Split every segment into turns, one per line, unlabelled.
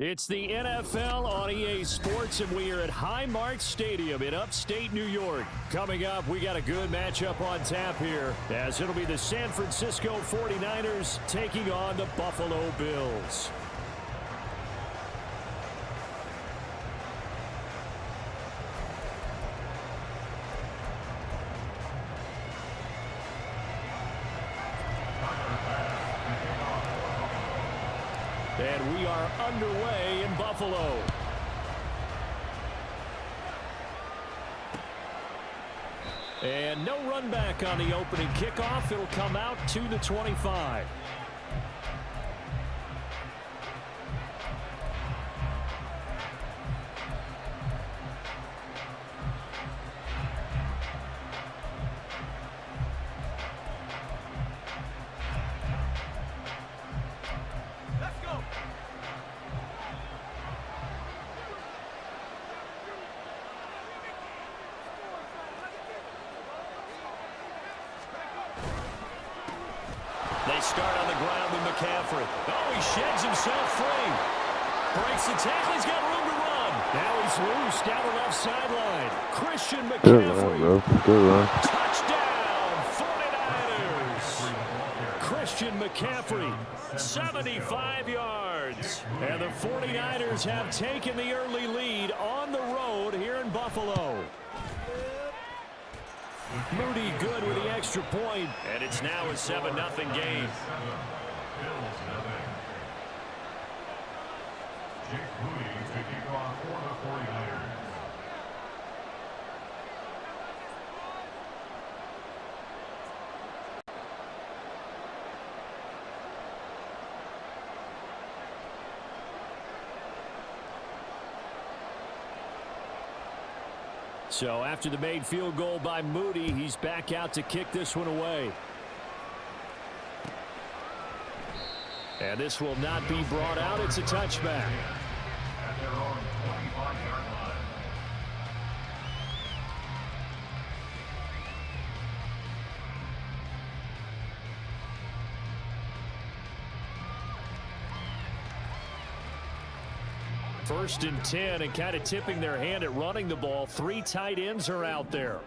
It's the NFL on EA Sports, and we are at Highmark Stadium in upstate New York. Coming up, we got a good matchup on tap here, as it'll be the San Francisco 49ers taking on the Buffalo Bills. And we are underway in Buffalo. And no run back on the opening kickoff. It'll come out to the 25. They start on the ground with McCaffrey. Oh, he sheds himself free. Breaks the tackle. He's got room to run. Now he's loose down the left sideline. Christian McCaffrey.
Good run.
Touchdown, 49ers. Christian McCaffrey, 75 yards. And the 49ers have taken the early lead on the road here in Buffalo. Moody good with the extra point, and it's now a 7-0 game. So after the made field goal by Moody, he's back out to kick this one away. And this will not be brought out. It's a touchback. First and 10, and kind of tipping their hand at running the ball. 3 tight ends are out there.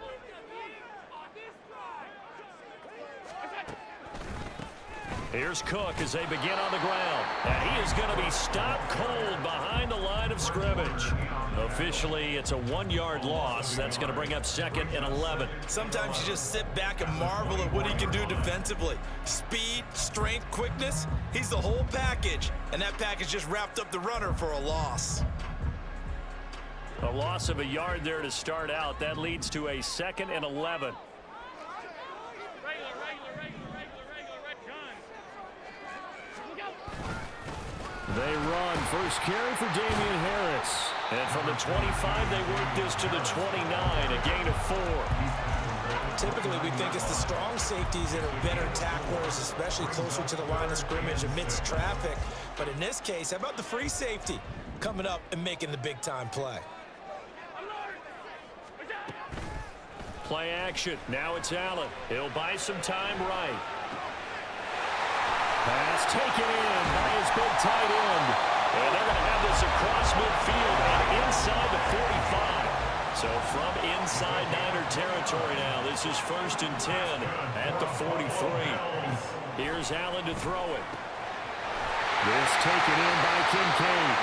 Here's Cook as they begin on the ground. And he is going to be stopped cold behind the line of scrimmage. Officially, it's a 1-yard loss. That's going to bring up 2nd and 11.
Sometimes you just sit back and marvel at what he can do defensively. Speed, strength, quickness. He's the whole package. And that package just wrapped up the runner for a loss.
A loss of a yard there to start out. That leads to a 2nd and 11. They run. First carry for Damian Harris. And from the 25, they work this to the 29, a gain of 4.
Typically, we think it's the strong safeties that are better tacklers, especially closer to the line of scrimmage amidst traffic. But in this case, how about the free safety coming up and making the big-time play?
Play action. Now it's Allen. He'll buy some time right. Pass taken in by his big tight end. And they're going to have this across midfield and inside the 45. So from inside Niner territory now, this is 1st and 10 at the 43. Here's Allen to throw it. This taken in by Kincaid.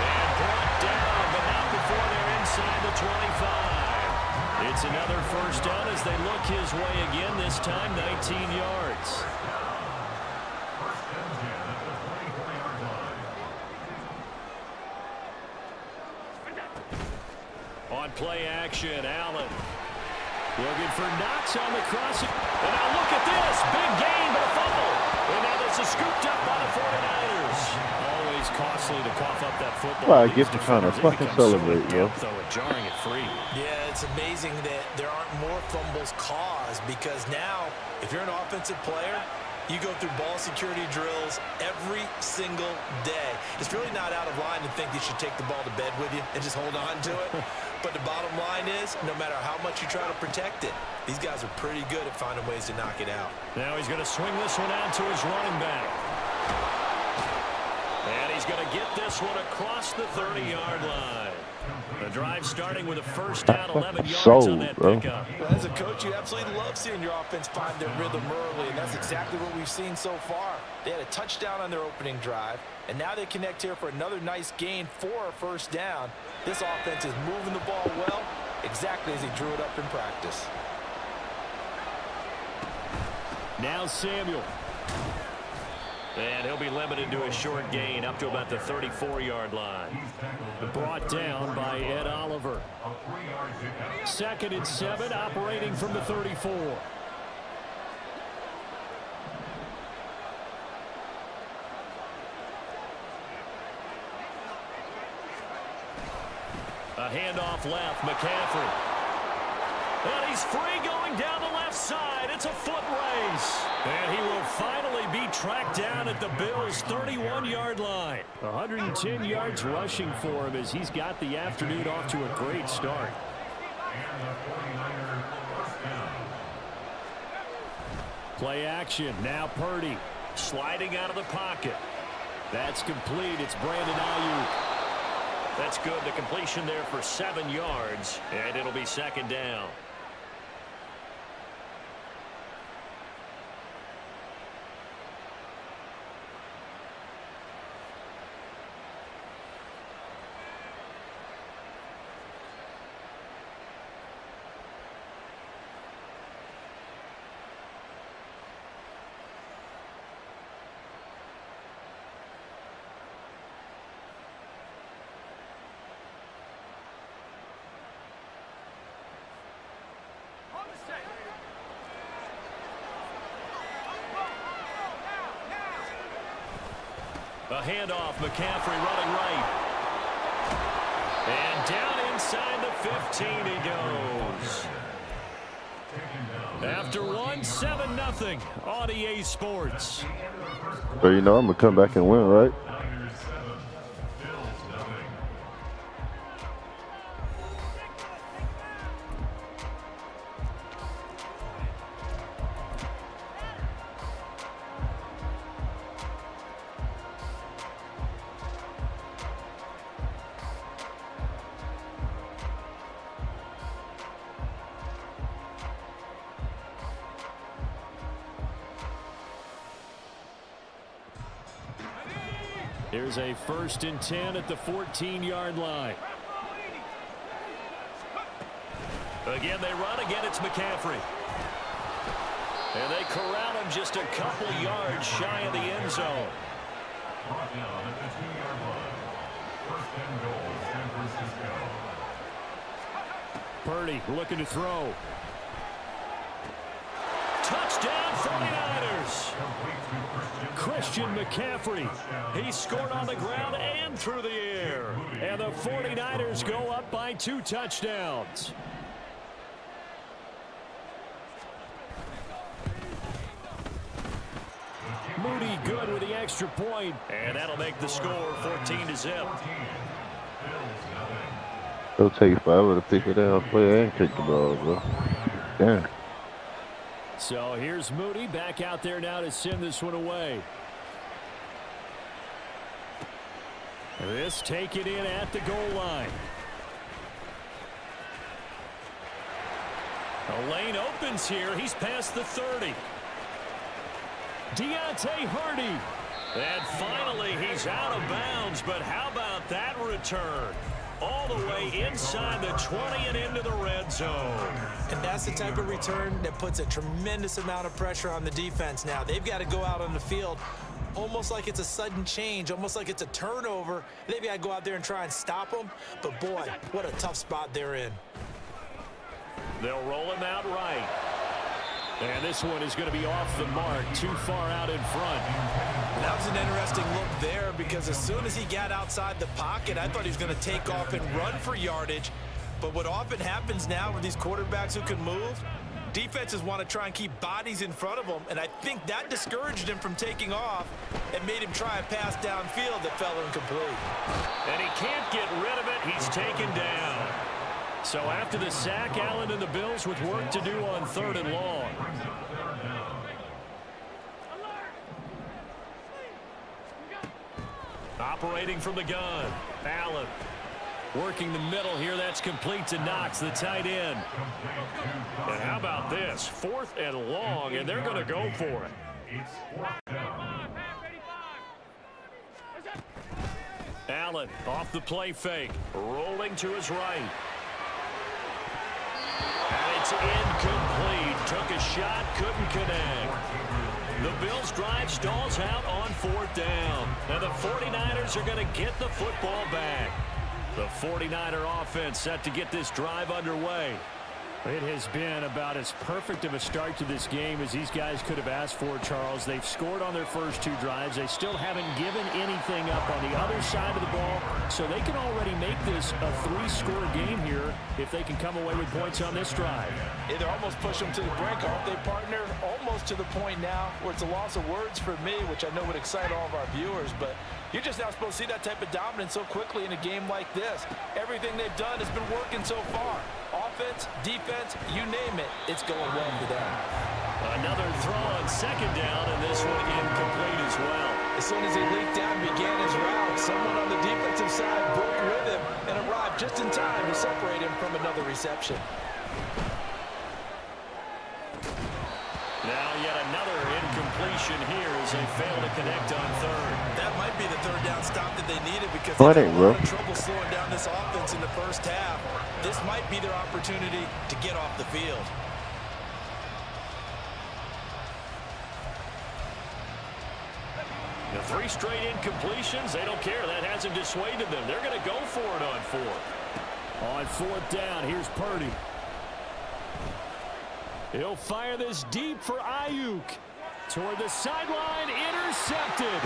And brought down, but not before they're inside the 25. It's another first down as they look his way again, this time 19 yards. On play action, Allen looking for Knox on the crossing. And now look at this. Big gain, but a fumble. And now this is scooped up by the 49ers. Always costly to cough up that football.
Well, I get to kind of fucking celebrate, yo.
Though, jarring it free.
Yeah, it's amazing that there aren't more fumbles caused, because now, if you're an offensive player, you go through ball security drills every single day. It's really not out of line to think you should take the ball to bed with you and just hold on to it. But the bottom line is, no matter how much you try to protect it, these guys are pretty good at finding ways to knock it out.
Now he's going to swing this one out to his running back. And he's going to get this one across the 30-yard line. The drive starting with a first down, 11 yards on that pickup.
Well, as a coach, you absolutely love seeing your offense find their rhythm early, and that's exactly what we've seen so far. They had a touchdown on their opening drive, and now they connect here for another nice gain for a first down. This offense is moving the ball well, exactly as he drew it up in practice.
Now Samuel. And he'll be limited to a short gain up to about the 34-yard line. Brought down by Ed Oliver. 2nd and 7, operating from the 34. A handoff left, McCaffrey. And he's free going down the left side. It's a foot race. And he will finally be tracked down at the Bills' 31-yard line. 110 yards rushing for him as he's got the afternoon off to a great start. Play action. Now Purdy sliding out of the pocket. That's complete. It's Brandon Ayuk. That's good. The completion there for 7 yards. And it'll be 2nd down. A handoff, McCaffrey running right. And down inside the 15 he goes. After one, 7-0 on EA Sports.
But you know I'm going to come back and win, right?
Here's a 1st and 10 at the 14-yard line. Again, they run. Again, it's McCaffrey. And they corral him just a couple yards shy of the end zone. Purdy looking to throw. Touchdown 49ers. Christian McCaffrey. He scored on the ground and through the air. And the 49ers go up by 2 touchdowns. Moody good with the extra point. And that'll make the score 14-0.
It'll take forever to pick it out, play and kick the ball, bro. Damn.
So here's Moody back out there now to send this one away. This taken in at the goal line. A lane opens here. He's past the 30. Deontay Hardy. And finally he's out of bounds, but how about that return? All the way inside the 20 and into the red zone.
And that's the type of return that puts a tremendous amount of pressure on the defense now. They've got to go out on the field almost like it's a sudden change, almost like it's a turnover. They've got to go out there and try and stop them. But, boy, what a tough spot they're in.
They'll roll him out right. And this one is going to be off the mark, too far out in front.
That was an interesting look there because as soon as he got outside the pocket, I thought he was going to take off and run for yardage. But what often happens now with these quarterbacks who can move, defenses want to try and keep bodies in front of them, and I think that discouraged him from taking off and made him try a pass downfield that fell incomplete.
And he can't get rid of it. He's taken down. So after the sack, Allen and the Bills with work to do on 3rd and long. operating from the gun. Allen working the middle here. That's complete to Knox, the tight end. And how about this? 4th and long, and they're going to go for it. Allen off the play fake, rolling to his right. And it's incomplete. Took a shot, couldn't connect. The Bills' drive stalls out on 4th down. And the 49ers are going to get the football back. The 49er offense set to get this drive underway.
It has been about as perfect of a start to this game as these guys could have asked for, Charles. They've scored on their first 2 drives. They still haven't given anything up on the other side of the ball, so they can already make this a 3-score game here if they can come away with points on this drive.
Yeah, they're almost pushing them to the brink, aren't they, partner? Almost to the point now where it's a loss of words for me, which I know would excite all of our viewers, but you're just not supposed to see that type of dominance so quickly in a game like this. Everything they've done has been working so far. Offense, defense, you name it, it's going well for them.
Another throw on 2nd down, and this one incomplete as well.
As soon as he leaped down and began his route, someone on the defensive side broke with him and arrived just in time to separate him from another reception.
Now yet another incompletion here as they fail to connect on 3rd.
That might be the 3rd down stop that they needed because they had a lot of trouble slowing down this offense in the first half. This might be their opportunity to get off the field.
The 3 straight incompletions, they don't care. That hasn't dissuaded them. They're going to go for it on 4th.
On 4th down, here's Purdy. He'll fire this deep for Ayuk. Toward the sideline, intercepted.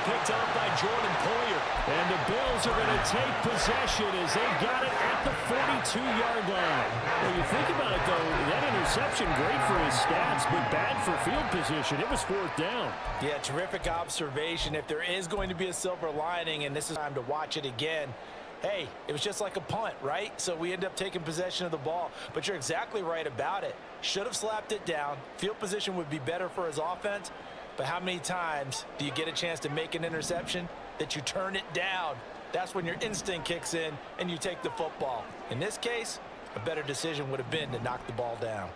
Picked up by Jordan Poyer. And the Bills are going to take possession as they got it at the 42-yard line. Well, you think about it, though, that interception, great for his stats, but bad for field position. It was 4th down.
Yeah, terrific observation. If there is going to be a silver lining, and this is time to watch it again, hey, it was just like a punt, right? So we end up taking possession of the ball. But you're exactly right about it. Should have slapped it down. Field position would be better for his offense. But how many times do you get a chance to make an interception that you turn it down? That's when your instinct kicks in and you take the football. In this case, a better decision would have been to knock the ball down.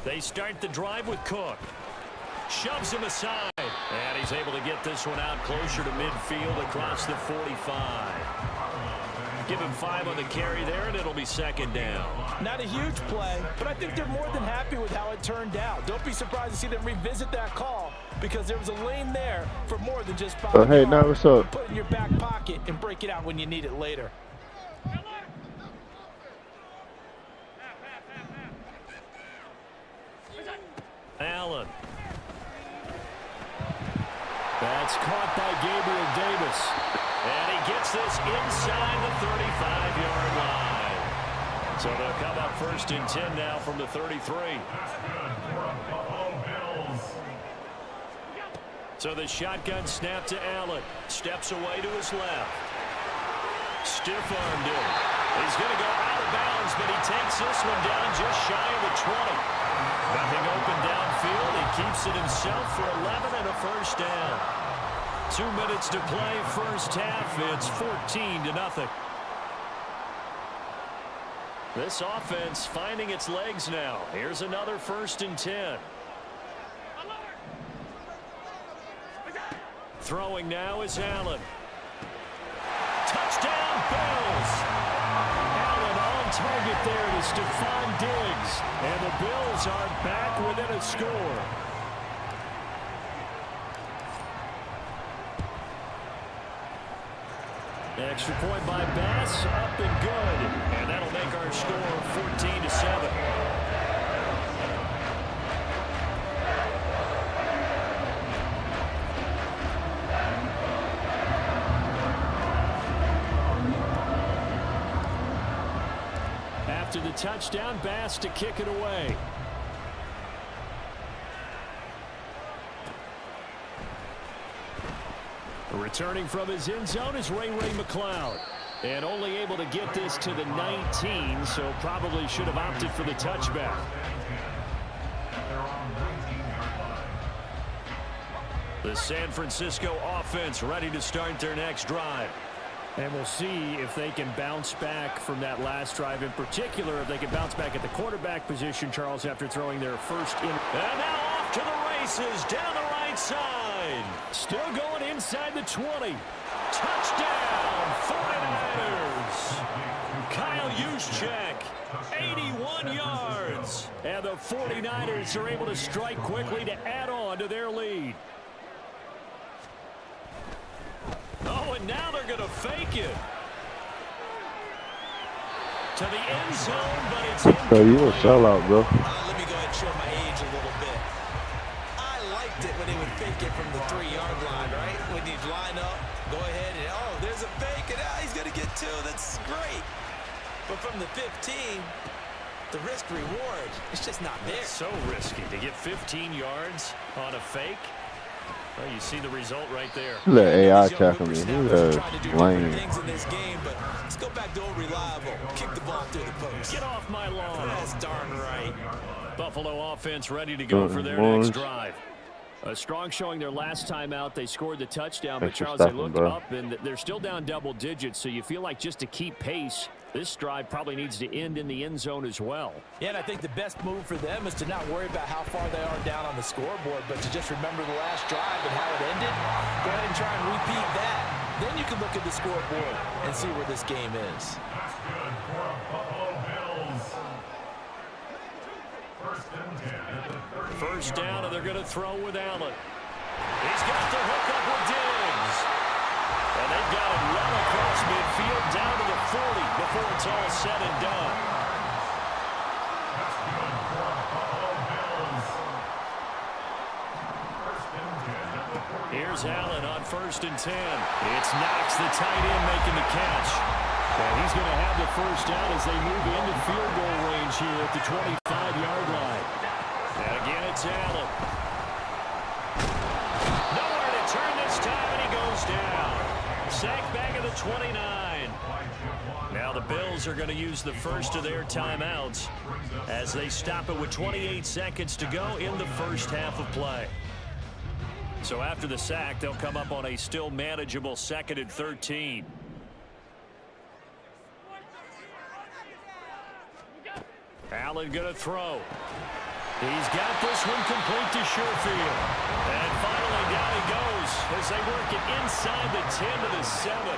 They start the drive with Cook. Shoves him aside. And he's able to get this one out closer to midfield across the 45. Give him 5 on the carry there, and it'll be 2nd down.
Not a huge play, but I think they're more than happy with how it turned out. Don't be surprised to see them revisit that call because there was a lane there for more than just 5
hey, now what's up?
Put it in your back pocket and break it out when you need it later.
Allen.
That's caught by Gabriel Davis.
And he gets this inside the 35-yard line. So they'll come up 1st and 10 now from the 33. So the shotgun snap to Allen. Steps away to his left. Stiff-armed him. He's going to go out of bounds, but he takes this one down just shy of the 20. Nothing open downfield. He keeps it himself for 11 and a 1st down. 2 minutes to play, first half. It's 14-0. This offense finding its legs now. Here's another 1st and 10. Throwing now is Allen. Touchdown, Bills! Allen on target there to Stephon Diggs. And the Bills are back within a score.
Extra point by Bass, up and good.
And that'll make our score 14-7.
After the touchdown, Bass to kick it away. Returning from his end zone is Ray McCloud. And only able to get this to the 19, so probably should have opted for the touchback.
The San Francisco offense ready to start their next drive.
And we'll see if they can bounce back from that last drive. In particular, if they can bounce back at the quarterback position, Charles, after throwing their first in.
And now off to the races down the right side.
Still going inside the 20.
Touchdown, 49ers. Kyle Juszczyk, 81 yards.
And the 49ers are able to strike quickly to add on to their lead.
Oh, and now they're going to fake it. To the end zone, but it's incomplete.
So you a sellout, bro.
Let me go ahead and show my age a little bit. I liked it when they would fake it from the 3-yard line, right? When you'd line up, go ahead and, oh, there's a fake, and he's going to get 2. That's great. But from the 15, the risk-reward, it's just not there.
It's so risky to get 15 yards on a fake. Well, you see the result right there.
Let AI tackle me. Who's lame?
Things in this game, but let's go back to old reliable. Kick the ball through the post.
Get off my lawn.
That's darn right.
Buffalo offense ready to go for their next drive.
A strong showing their last time out. They scored the touchdown, but
Thanks for
Charles, they
stopping,
looked
bro.
up, and they're still down double digits, so you feel like just to keep pace, this drive probably needs to end in the end zone as well.
Yeah, and I think the best move for them is to not worry about how far they are down on the scoreboard, but to just remember the last drive and how it ended. Go ahead and try and repeat that. Then you can look at the scoreboard and see where this game is.
First down, and they're going to throw with Allen. He's got the hook up with Diggs. And they've got him run across midfield down to the 40 before it's all said and done. Here's Allen on 1st and 10. It's Knox, the tight end, making the catch.
And he's going to have the first down as they move into field goal range here at the 25-yard line.
And again, it's Allen. Nowhere to turn this time, and he goes down. Sacked back at the 29. Now the Bills are going to use the first of their timeouts as they stop it with 28 seconds to go in the first half of play. So after the sack, they'll come up on a still manageable 2nd and 13. Allen going to throw. He's got this one complete to Sherfield. And finally down he goes as they work it inside the 10 to the 7.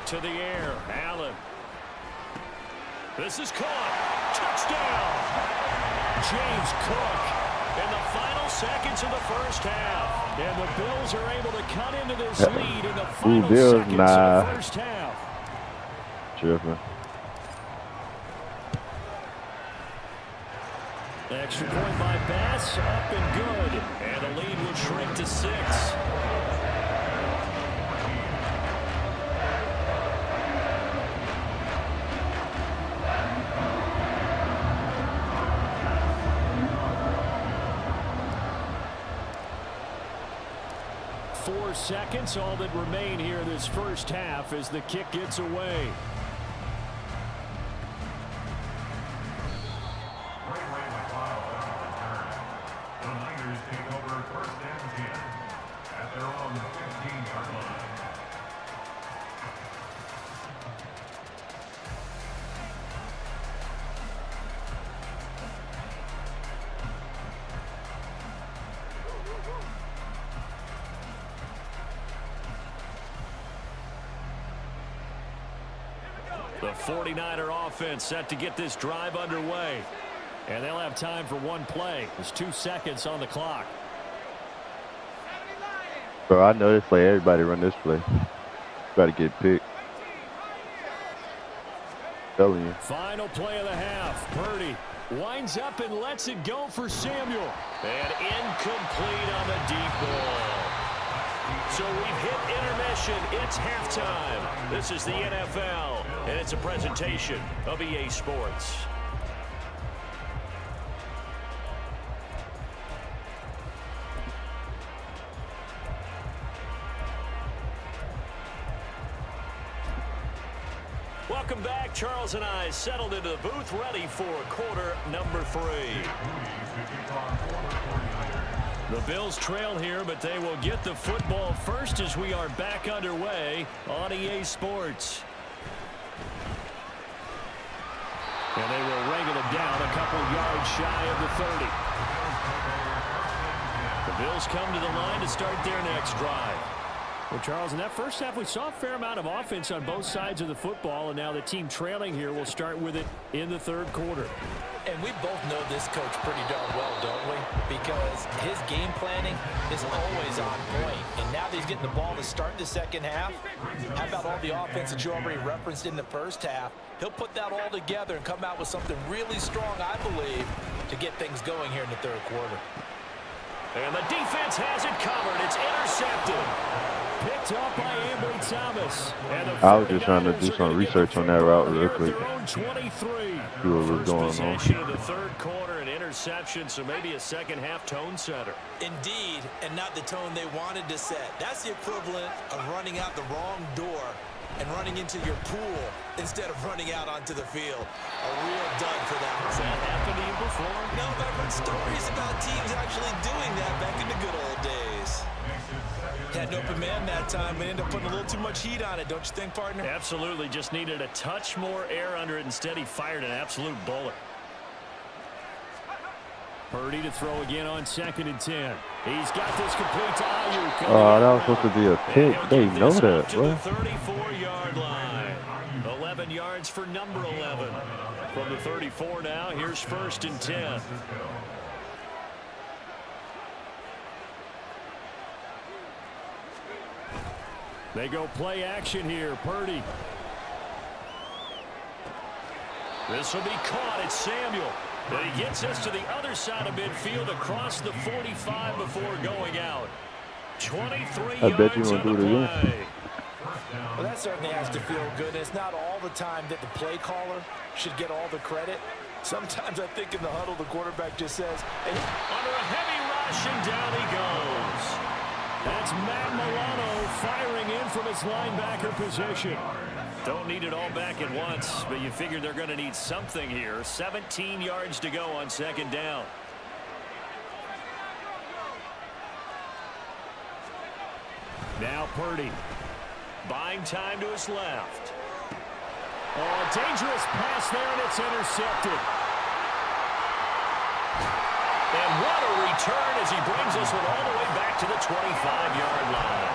To the air, Allen. This is caught. Touchdown. James Cook in the final seconds of the first half.
And the Bills are able to cut into this lead in the
Ooh,
final
Bills,
seconds
nah.
of the first half.
Tripping.
Extra point by Bass, up and good.
And the lead will shrink to 6.
Four seconds, all that remain here in this first half as the kick gets away.
The 49er offense set to get this drive underway.
And they'll have time for one play. There's 2 seconds on the clock.
Bro, I know this play. Everybody run this play. Got to get picked. Telling you.
Final play of the half. Purdy winds up and lets it go for Samuel.
And incomplete on the deep ball. So we've hit intermission. It's halftime. This is the NFL, and it's a presentation of EA Sports. Welcome back. Charles and I settled into the booth ready for quarter number 3. The Bills trail here, but they will get the football first as we are back underway on EA Sports. And they will wrangle it down a couple yards shy of the 30. The Bills come to the line to start their next drive.
Well, Charles, in that first half, we saw a fair amount of offense on both sides of the football, and now the team trailing here will start with it in the third quarter.
And we both know this coach pretty darn well, don't we? Because his game planning is always on point. And now that he's getting the ball to start the second half, how about all the offense that you already referenced in the first half? He'll put that all together and come out with something really strong, I believe, to get things going here in the third quarter.
And the defense has it covered. It's intercepted.
Picked up by Ambry Thomas.
I was just trying to do some research on that route real quick.
23.
See what was going on.
Possession of the third quarter, an interception, so maybe a second half tone setter.
Indeed, and not the tone they wanted to set. That's the equivalent of running out the wrong door and running into your pool instead of running out onto the field. A real dud for that.
Has that happened to you before?
No, but I've heard stories about teams actually doing that back in the good old days. Had an open man that time, but ended up putting a little too much heat on it, don't you think, partner?
Absolutely. Just needed a touch more air under it. Instead, he fired an absolute bullet.
Purdy to throw again on 2nd and 10. He's got this complete to Ayuk.
Oh, that was supposed to be a pick. They know that,
bro. The 34-yard line. 11 yards for number 11. From the 34 now, here's 1st and 10.
They go play action here. Purdy.
This will be caught. It's Samuel. But he gets us to the other side of midfield across the 45 before going out. 23
I bet you
yards
won't
on
do
the
it again.
play.
Well, that certainly has to feel good. It's not all the time that the play caller should get all the credit. Sometimes I think in the huddle, the quarterback just says, hey.
Under a heavy rush, and down he goes.
That's Matt Milano firing in from his linebacker position.
Don't need it all back at once, but you figure they're going to need something here. 17 yards to go on 2nd down.
Now Purdy.
Buying time to his left.
Oh, a dangerous pass there, and it's intercepted.
And what a return as he brings us all the way back to the 25-yard line.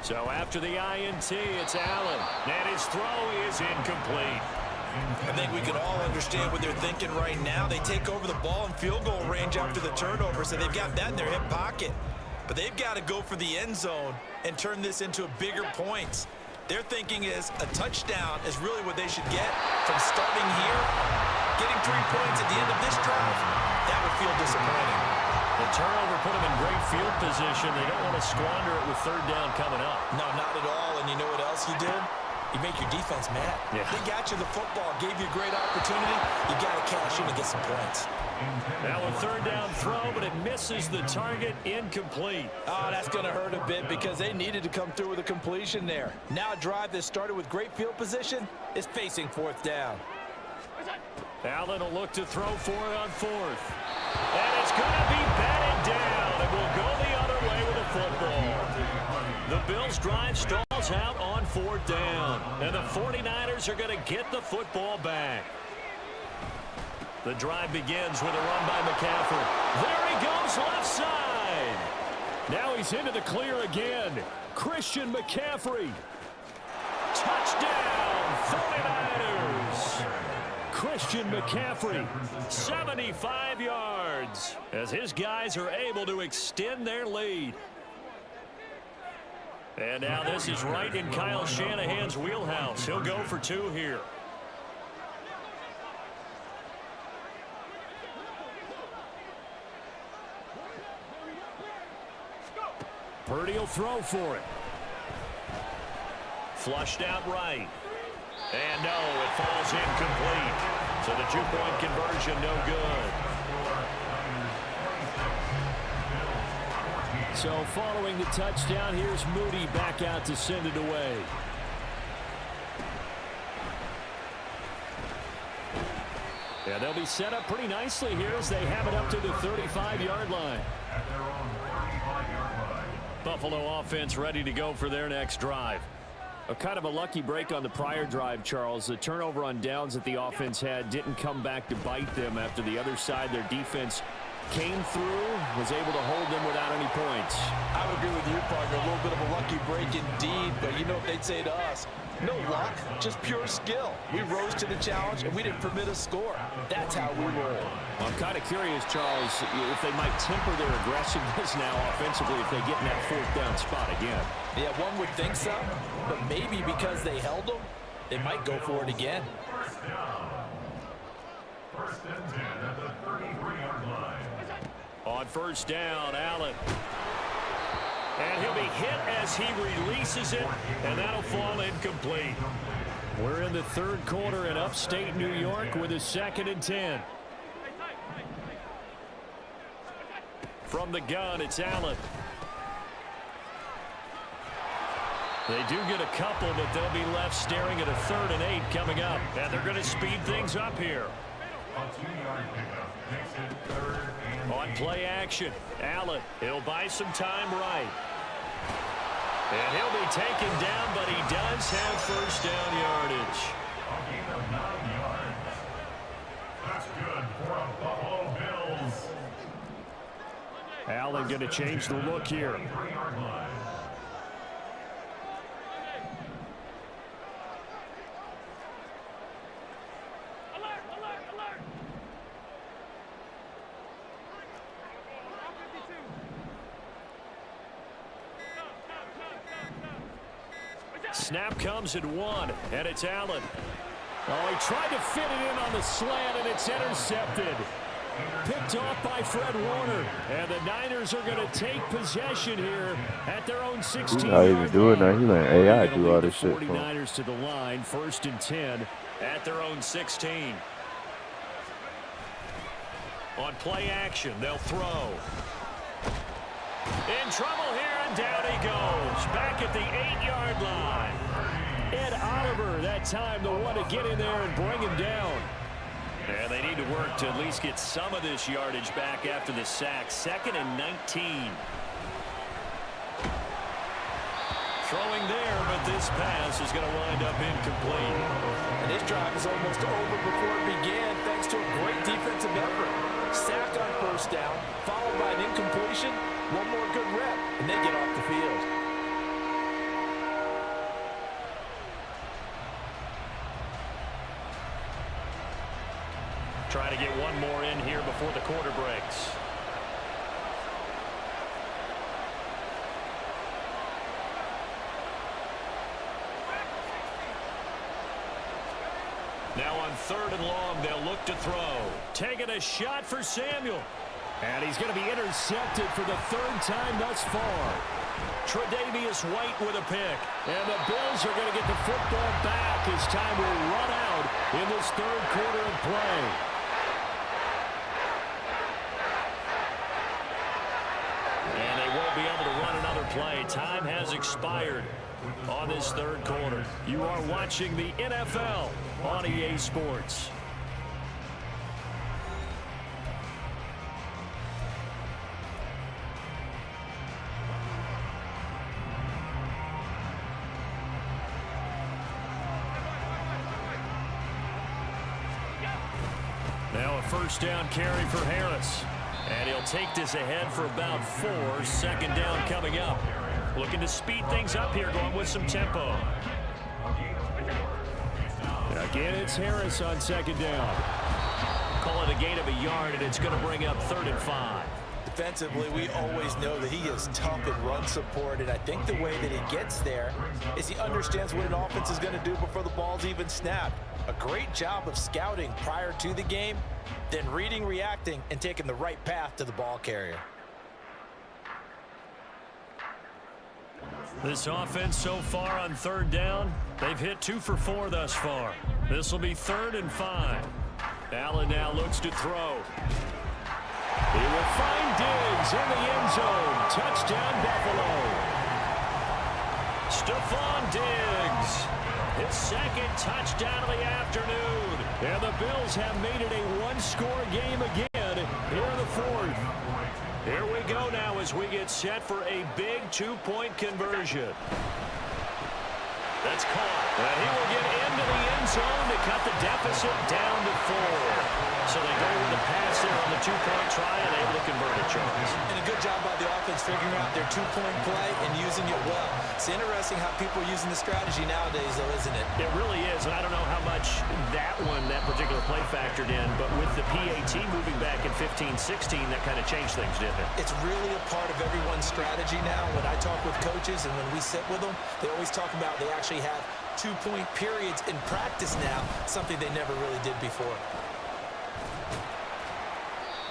So after the INT, it's Allen. And his throw is incomplete.
I think we can all understand what they're thinking right now. They take over the ball in field goal range after the turnover, so they've got that in their hip pocket. But they've got to go for the end zone and turn this into a bigger points. Their thinking is a touchdown is really what they should get from starting here. Getting 3 points at the end of this drive, that would feel disappointing.
The turnover put them in great field position. They don't want to squander it with 3rd down coming up.
No, not at all. And you know what else you did? You make your defense mad.
Yeah.
They got you the football, gave you a great opportunity. You got to cash in and get some points.
Now a 3rd down throw, but it misses the target, incomplete.
Oh, that's going to hurt a bit because they needed to come through with a completion there. Now a drive that started with great field position is facing 4th down.
Allen will look to throw for it on 4th. And it's going to be batted down, and we'll go the other way with the football. The Bills' drive stalls out on 4th down, and the 49ers are going to get the football back. The drive begins with a run by McCaffrey. There he goes left side.
Now he's into the clear again. Christian McCaffrey.
Touchdown, 49ers.
Christian McCaffrey.
75 yards as his guys are able to extend their lead. And now this is right in Kyle Shanahan's wheelhouse. He'll go for 2 here.
Purdy will throw for it.
Flushed out right. And no, it falls incomplete. So the 2-point conversion no good.
So following the touchdown, here's Moody back out to send it away. Yeah, they'll be set up pretty nicely here as they have it up to the 35-yard line. Buffalo offense ready to go for their next drive. A kind of a lucky break on the prior drive, Charles. The turnover on downs that the offense had didn't come back to bite them after the other side. Their defense came through, was able to hold them without any points.
I would agree with you, partner. A little bit of a lucky break indeed, but you know what they'd say to us? No luck, just pure skill. We rose to the challenge, and we didn't permit a score. That's how we roll.
I'm kind of curious, Charles, if they might temper their aggressiveness now offensively if they get in that fourth down spot again.
Yeah, one would think so, but maybe because they held them, they might go for it again.
First and 10 at the 33-yard line.
On first down, Allen. And he'll be hit as he releases it, and that'll fall incomplete.
We're in the third quarter in upstate New York with a 2nd and 10.
From the gun, it's Allen. They do get a couple, but they'll be left staring at a 3rd and 8 coming up. And they're going to speed things up here.
A 2-yard pickup makes it 3rd and 8.
On play action, Allen. He'll buy some time right. And he'll be taken down, but he does have first down yardage.
A gain of 9 yards. That's good for a Buffalo Bills.
Allen going to change the look here.
3-yard line.
Snap comes at 1, and it's Allen.
Oh, he tried to fit it in on the slant, and it's intercepted. Picked off by Fred Warner. And the Niners are going to take possession here at their own 16-yard line.
He's not even doing that. He's letting AI do all this shit for him.
49ers to the line, 1st and 10.
At their own 16. On play action, they'll throw. In trouble here, and down he goes. Back at the 8-yard line.
Ed Oliver, that time, the one to get in there and bring him down.
And they need to work to at least get some of this yardage back after the sack. 2nd and 19. Throwing there, but this pass is going to wind up incomplete.
And this drive is almost over before it began thanks to a great defensive effort. Sack on first down, followed by an incompletion. One more good rep, and they get off the field.
Trying to get one more in here before the quarter breaks. Now on 3rd and long, they'll look to throw. Taking a shot for Samuel.
And he's going to be intercepted for the 3rd time thus far.
Tre'Davious White with a pick.
And the Bills are going to get the football back as time will run out in this 3rd quarter of play.
And they won't be able to run another play. Time has expired on this 3rd quarter.
You are watching the NFL on EA Sports.
Now a first down carry for Harris. And he'll take this ahead for about 4. 2nd down coming up. Looking to speed things up here, going with some tempo.
Again, it's Harris on 2nd down.
Call it a gain of a yard, and it's going to bring up 3rd and 5.
Defensively, we always know that he is tough in run support, and I think the way that he gets there is he understands what an offense is going to do before the ball's even snapped. A great job of scouting prior to the game, then reading, reacting, and taking the right path to the ball carrier.
This offense so far on 3rd down, they've hit 2 for 4 thus far. This will be 3rd and 5. Allen now looks to throw.
He will find Diggs, He's in the end zone. Touchdown, Buffalo.
Stephon Diggs, his second touchdown of the afternoon.
And the Bills have made it a one-score game again here in the fourth.
Here we go now as we get set for a big two-point conversion. That's caught. And he will get into the end zone to cut the deficit down to 4. So they go with the pass there on the two-point try and able to convert it, Charles.
And a good job by the offense figuring out their two-point play and using it well. It's interesting how people are using the strategy nowadays, though, isn't it?
It really is, and I don't know how much that particular play factored in, but with the PAT moving back in 15-16, that kind of changed things, didn't it?
It's really a part of everyone's strategy now. When I talk with coaches and when we sit with them, they always talk about they actually have two-point periods in practice now, something they never really did before.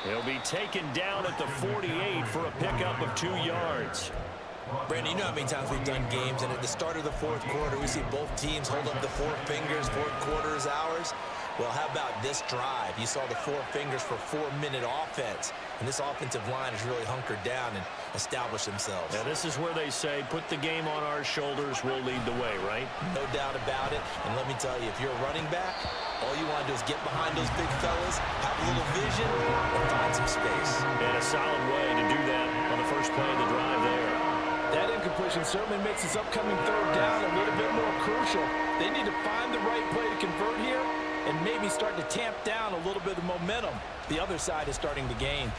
He'll be taken down at the 48 for a pickup of 2 yards.
Brandon, you know how many times we've done games, and at the start of the fourth quarter, we see both teams hold up the 4 fingers, fourth quarter is ours. Well, how about this drive? You saw the 4 fingers for 4-minute offense, and this offensive line has really hunkered down and established themselves.
Yeah, this is where they say, put the game on our shoulders, we'll lead the way, right?
No doubt about it, and let me tell you, if you're a running back, all you want to do is get behind those big fellas, have a little vision, and find some space.
And a solid way to do that on the first play of the drive there.
That incompletion certainly makes this upcoming third down a little bit more crucial. They need to find the right play to convert here and maybe start to tamp down a little bit of momentum. The other side is starting to gain.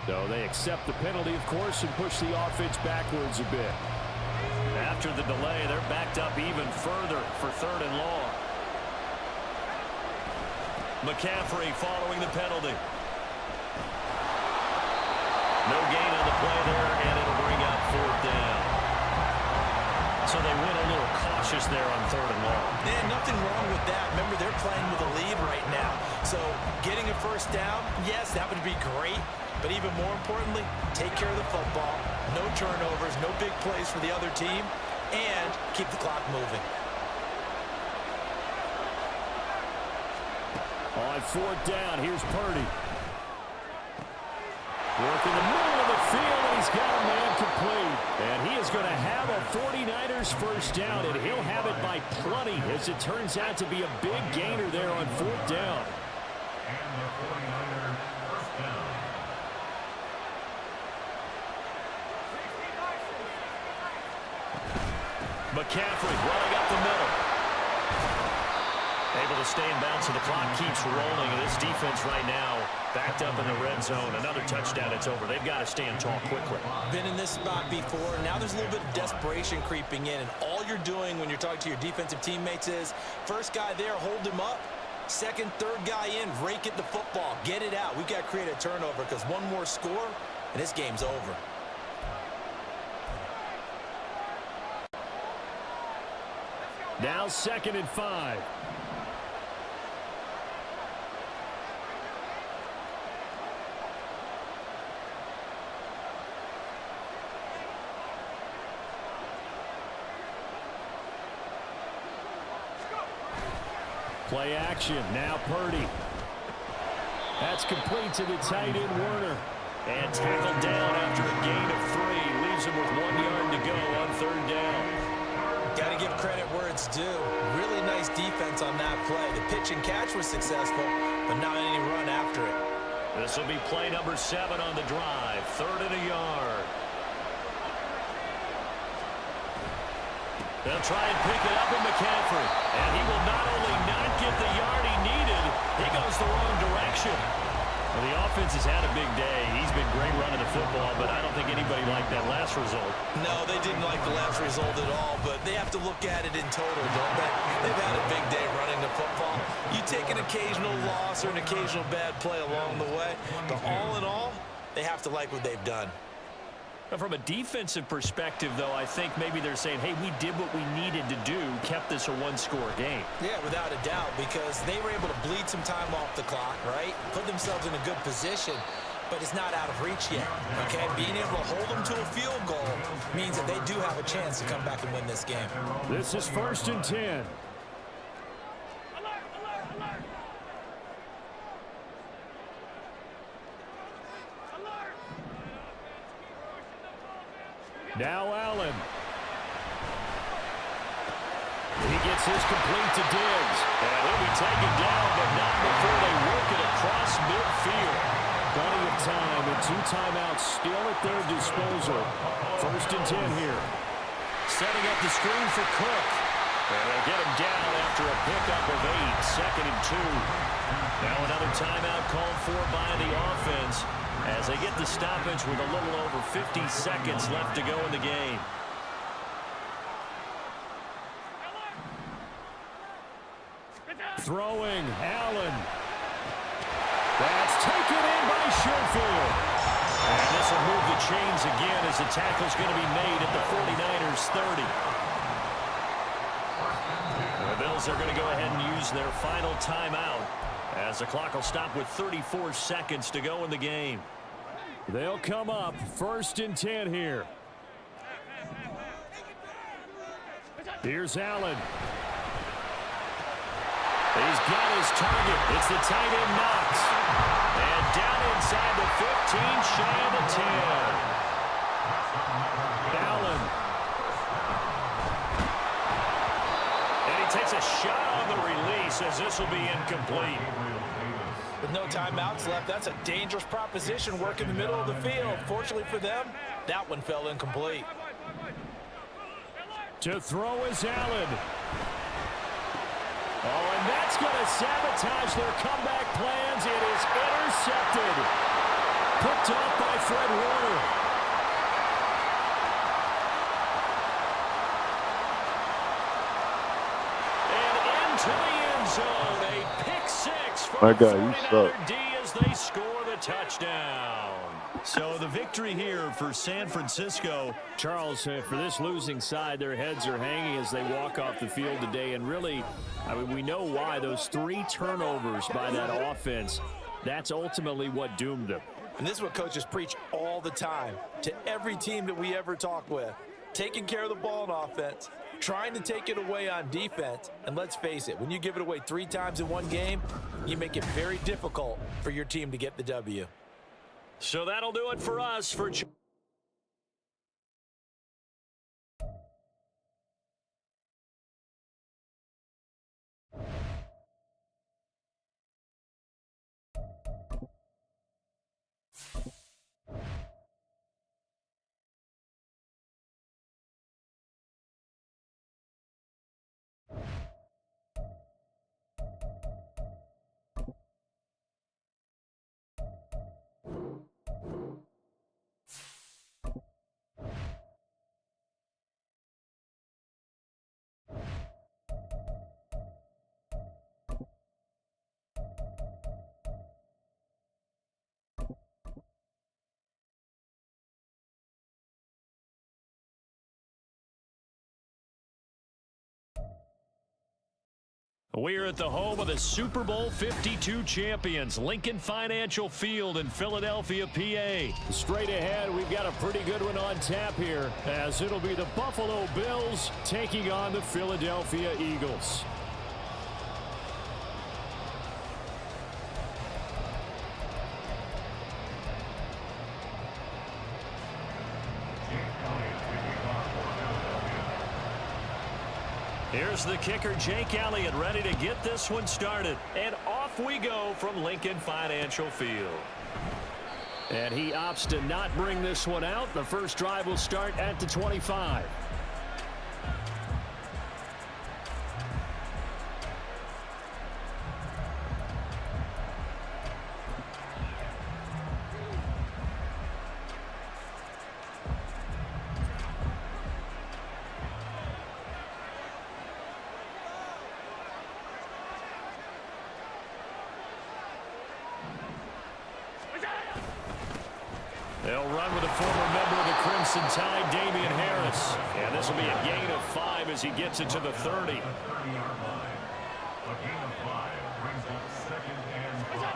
So they accept the penalty, of course, and push the offense backwards a bit.
After the delay, they're backed up even further for 3rd and long. McCaffrey following the penalty. No gain on the play there, and it'll bring up 4th down. So they went a little cautious there on 3rd and long.
Yeah, nothing wrong with that. Remember, they're playing with a lead right now. So getting a first down, yes, that would be great. But even more importantly, take care of the football. No turnovers, no big plays for the other team, and keep the clock moving.
On 4th down, here's Purdy. Working the middle of the field, and he's got a man complete. And he is going to have a 49ers first down, and he'll have it by plenty, as it turns out to be a big gainer there on 4th down.
And the 49ers first down.
McCaffrey running up the middle. Able to stay in bounds, so the clock keeps rolling. And this defense right now backed up in the red zone. Another touchdown, it's over. They've got to stand tall quickly.
Been in this spot before. Now there's a little bit of desperation creeping in. And all you're doing when you're talking to your defensive teammates is, first guy there, hold him up. Second, third guy in, rake at the football. Get it out. We've got to create a turnover because one more score, and this game's over.
Now 2nd and 5. Play action. Now Purdy. That's complete to the tight end, Werner.
And tackled down after a gain of 3. Leaves him with 1 yard to go on 3rd down.
Got to give credit where it's due. Really nice defense on that play. The pitch and catch was successful, but not any run after it.
This will be play number 7 on the drive. 3rd and a yard. They'll try and pick it up with McCaffrey. And he will not only not get the yard he needed, he goes the wrong direction. Well, the offense has had a big day. He's been great running the football, but I don't think anybody liked that last result.
No, they didn't like the last result at all, but they have to look at it in total, don't they? They've had a big day running the football. You take an occasional loss or an occasional bad play along the way, but all in all, they have to like what they've done.
From a defensive perspective, though, I think maybe they're saying, hey, we did what we needed to do, kept this a one-score game.
Yeah, without a doubt, because they were able to bleed some time off the clock, right? Put themselves in a good position, but it's not out of reach yet, okay? Being able to hold them to a field goal means that they do have a chance to come back and win this game.
This is 1st and 10. Now Allen. He gets his complete to Diggs.
And he'll be taken down, but not before they work it across midfield.
Plenty of time and 2 timeouts still at their disposal. 1st and 10 here.
Setting up the screen for Cook. And they'll get him down after a pickup of 8. 2nd and 2. Now another timeout called for by the offense as they get the stoppage with a little over 50 seconds left to go in the game.
Throwing, Allen. That's taken in by Sherfield.
And this will move the chains again as the tackle's going to be made at the 49ers 30. The Bills are going to go ahead and use their final timeout as the clock will stop with 34 seconds to go in the game.
They'll come up 1st and 10 here. Here's Allen.
He's got his target. It's the tight end Knox. And down inside the 15, shy of the 10.
Allen.
And he takes a shot on the release as this will be incomplete.
With no timeouts left, that's a dangerous proposition, work in the middle of the field. Fortunately for them, that one fell incomplete.
To throw is Allen. Oh, and that's going to sabotage their comeback plans. It is intercepted. Picked off by Fred Warner.
And into the end zone, a pick 6 for
My
the
God, you
49er
suck.
D as they score the touchdown. So the victory here for San Francisco.
Charles, for this losing side, their heads are hanging as they walk off the field today. And really, I mean, we know why. Those 3 turnovers by that offense, that's ultimately what doomed them.
And this is what coaches preach all the time to every team that we ever talk with. Taking care of the ball on offense, trying to take it away on defense. And let's face it, when you give it away 3 times in one game, you make it very difficult for your team to get the W.
So that'll do it for us for We're at the home of the Super Bowl 52 champions, Lincoln Financial Field in Philadelphia, PA.
Straight ahead, we've got a pretty good one on tap here, as it'll be the Buffalo Bills taking on the Philadelphia Eagles.
Here's the kicker, Jake Elliott, ready to get this one started. And off we go from Lincoln Financial Field.
And he opts to not bring this one out. The first drive will start at the 25.
They'll run with a former member of the Crimson Tide, Damian Harris. And this will be a gain of 5 as he gets it to the 30.
A gain of 5 brings up 2nd and 5.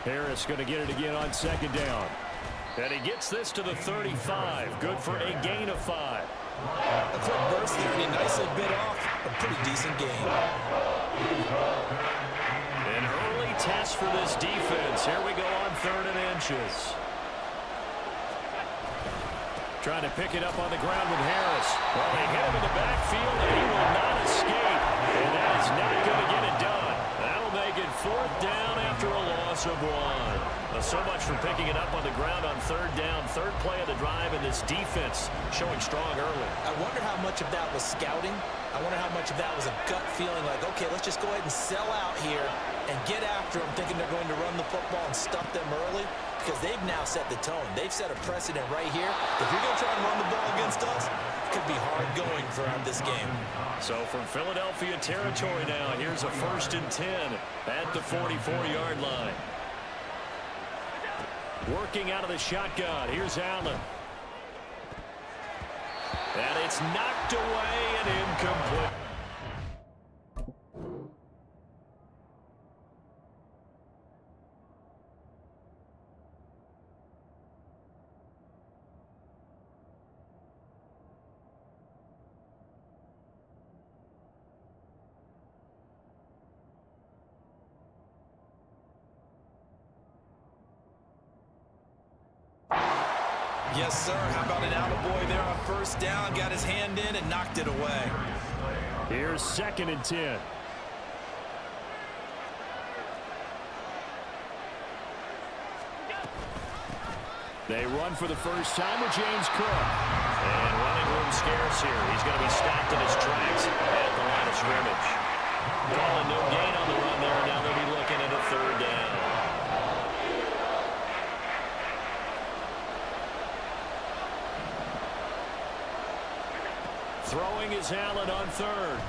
Harris going to get it again on 2nd down. And he gets this to the 35. Good for a gain of 5.
A quick burst there, and he nicely bit off a pretty decent gain.
An early test for this defense. Here we go on 3rd and inches. Trying to pick it up on the ground with Harris. Well, they hit him in the backfield, and he will not escape. And that is not going to get it done. That'll make it 4th down after a loss of 1. So much for picking it up on the ground on 3rd down. 3rd play of the drive, and this defense showing strong early.
I wonder how much of that was scouting. I wonder how much of that was a gut feeling like, okay, let's just go ahead and sell out here and get after them, thinking they're going to run the football and stuff them early, because they've now set the tone. They've set a precedent right here. If you're going to try and run the ball against us, it could be hard going throughout this game.
So from Philadelphia territory now, here's a 1st and 10 at the 44-yard line. Working out of the shotgun. Here's Allen. And it's knocked away and incomplete.
Yes, sir. How about an attaboy there on 1st down? Got his hand in and knocked it away.
Here's 2nd and 10. They run for the first time with James Cook. And running room scarce here. He's going to be stopped in his tracks at the line of scrimmage. Calling no gain on the run there. Now they'll be looking at a 3rd down. Throwing is Allen on 3rd.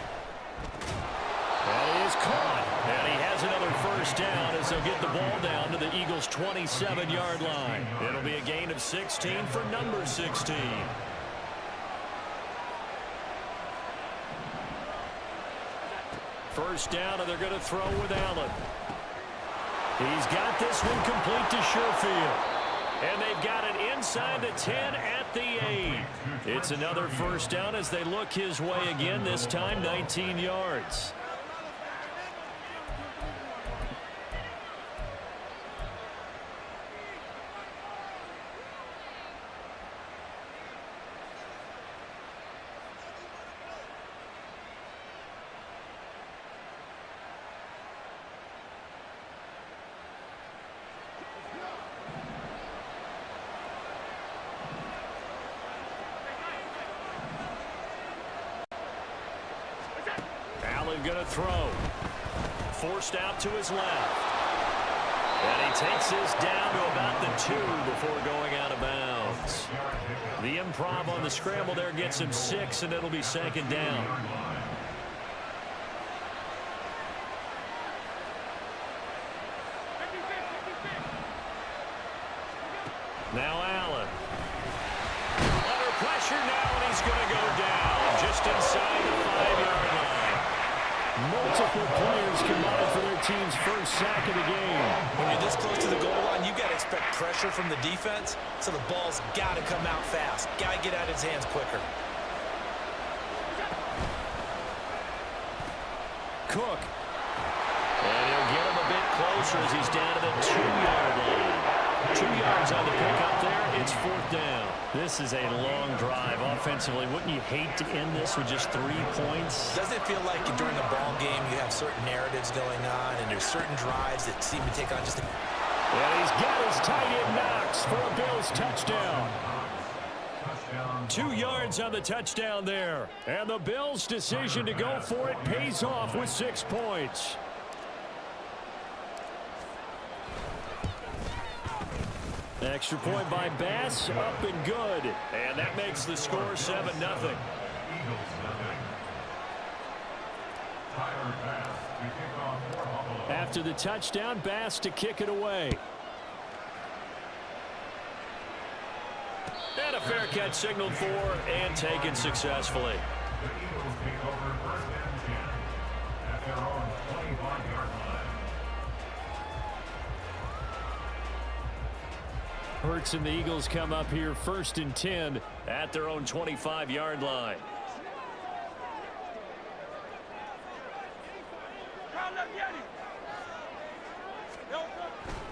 And he is caught. And he has another 1st down as they'll get the ball down to the Eagles' 27-yard line. It'll be a gain of 16 for number 16. First down, and they're going to throw with Allen. He's got this one complete to Sherfield. And they've got it inside the 10 at the 8. It's another 1st down as they look his way again, this time 19 yards. Going to throw. Forced out to his left. And he takes this down to about the 2 before going out of bounds. The improv on the scramble there gets him 6, and it'll be 2nd down. Now Allen. Under pressure now, and he's going to go down just inside the 5-yard line.
Multiple players combined for their team's first sack of the game.
When you're this close to the goal line, you've got to expect pressure from the defense, so the ball's got to come out fast. Got to get out of his hands quicker.
Cook. And he'll get him a bit closer as he's down to the 2-yard line. 2 yards on the pickup there. It's 4th down. This is a long drive offensively. Wouldn't you hate to end this with just 3 points?
Doesn't it feel like during a ball game you have certain narratives going on and there's certain drives that seem to take on just a...
And he's got his tight end Knox for a Bills touchdown. 2 yards on the touchdown there. And the Bills' decision to go for it pays off with 6 points. Extra point by Bass, up and good. And that makes the score 7-0. After the touchdown, Bass to kick it away. And a fair catch signaled for and taken successfully.
The Eagles take over first and 10 at their own 25-yard line.
Hurts and the Eagles come up here first and 10
at their own 25-yard line.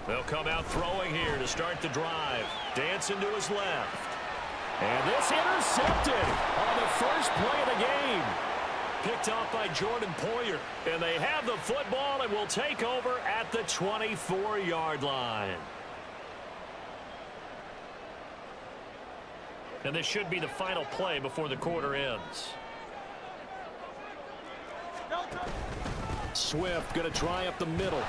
They'll come out throwing here to start the drive. Dancing to his left.
And this intercepted on the first play of the game.
Picked off by Jordan Poyer. And they have the football and will take over at the 24-yard line. And this should be the final play before the quarter ends.
Swift going to try up the middle.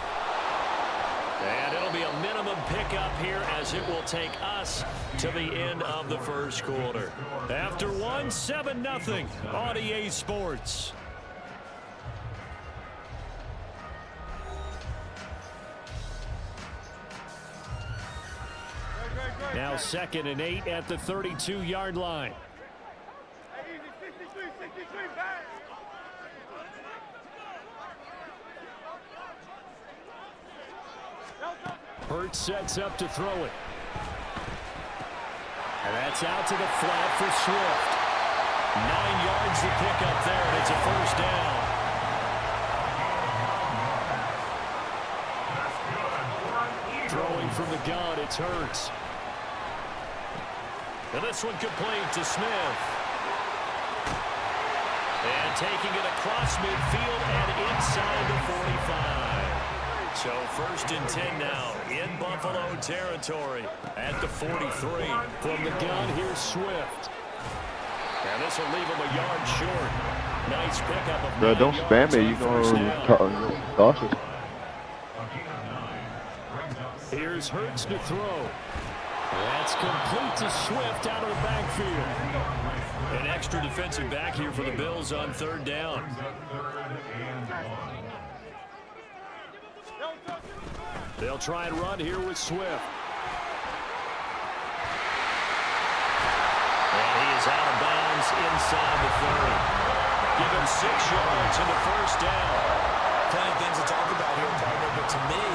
And it'll be a minimum pickup here as it will take us to the end of the first quarter. After 7-0 on EA Sports.
Now 2nd and 8 at the 32-yard line. Hurts sets up to throw it. And that's out to the flat for Swift.
9 yards to pick up there, and it's a first down.
Throwing from the gun, it's Hurts.
And this one complete to Smith. And taking it across midfield and inside the 45. So 1st and 10 now in Buffalo territory at the 43.
From the gun, here's Swift.
And this will leave him a yard short. Nice pickup of
Bro, don't spam me. You're going to cautious.
Here's Hurts to throw. That's complete to Swift out of the backfield.
An extra defensive back here for the Bills on 3rd down.
They'll try and run here with Swift.
And he is out of bounds inside the 30. Give him 6 yards in the first down.
Plenty of things to talk about here, partner, but to me,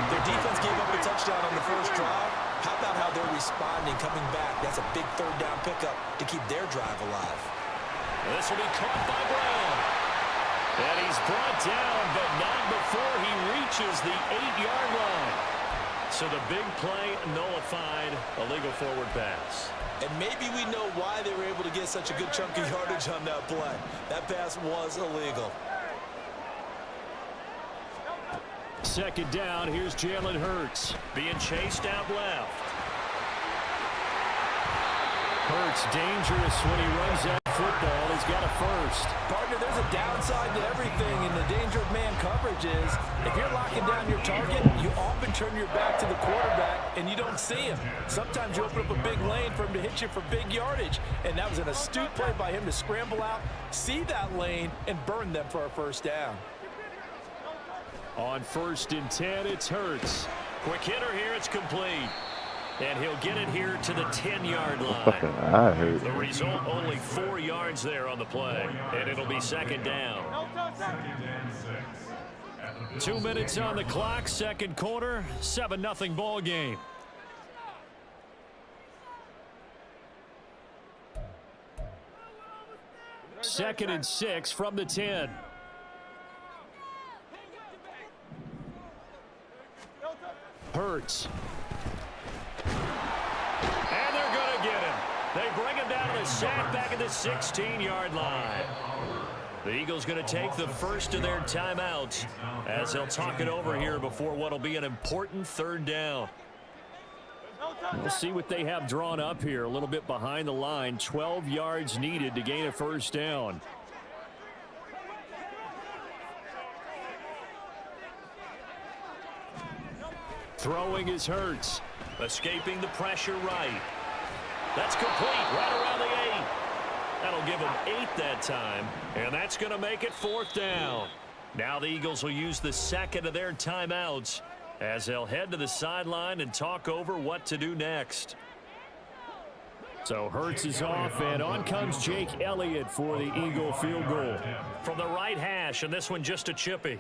their defense gave up a touchdown on the first drive. How about how they're responding, coming back? That's a big 3rd down pickup to keep their drive alive.
This will be caught by Brown. And he's brought down, but not before he reaches the 8-yard line. So the big play nullified, a legal forward pass.
And maybe we know why they were able to get such a good chunk of yardage on that play. That pass was illegal.
2nd down, here's Jalen Hurts.
Being chased out left.
Hurts dangerous when he runs that football. He's got a first.
Partner, there's a downside to everything, and the danger of man coverage is if you're locking down your target, you often turn your back to the quarterback, and you don't see him. Sometimes you open up a big lane for him to hit you for big yardage, and that was an astute play by him to scramble out, see that lane, and burn them for a first down.
On 1st and 10, it's Hurts.
Quick hitter here, it's complete. And he'll get it here to the 10-yard
Fucking
line.
I heard.
The result, only 4 yards there on the play. And it'll be 2nd down.
2 minutes on the clock, 2nd quarter, 7-0 ball game. Second and 6 from the 10. Hurts.
And they're going to get him. They bring him down to the sack back at the 16-yard line. The Eagles going to take the first of their timeouts as they'll talk it over here before what will be an important 3rd down.
We'll see what they have drawn up here. A little bit behind the line. 12 yards needed to gain a first down. Throwing is Hurts.
Escaping the pressure right. That's complete right around the 8. That'll give them 8 that time. And that's going to make it 4th down. Now the Eagles will use the 2nd of their timeouts as they'll head to the sideline and talk over what to do next.
So Hurts is off, and on comes Jake Elliott for the Eagle field goal.
From the right hash, and this one just a chippy.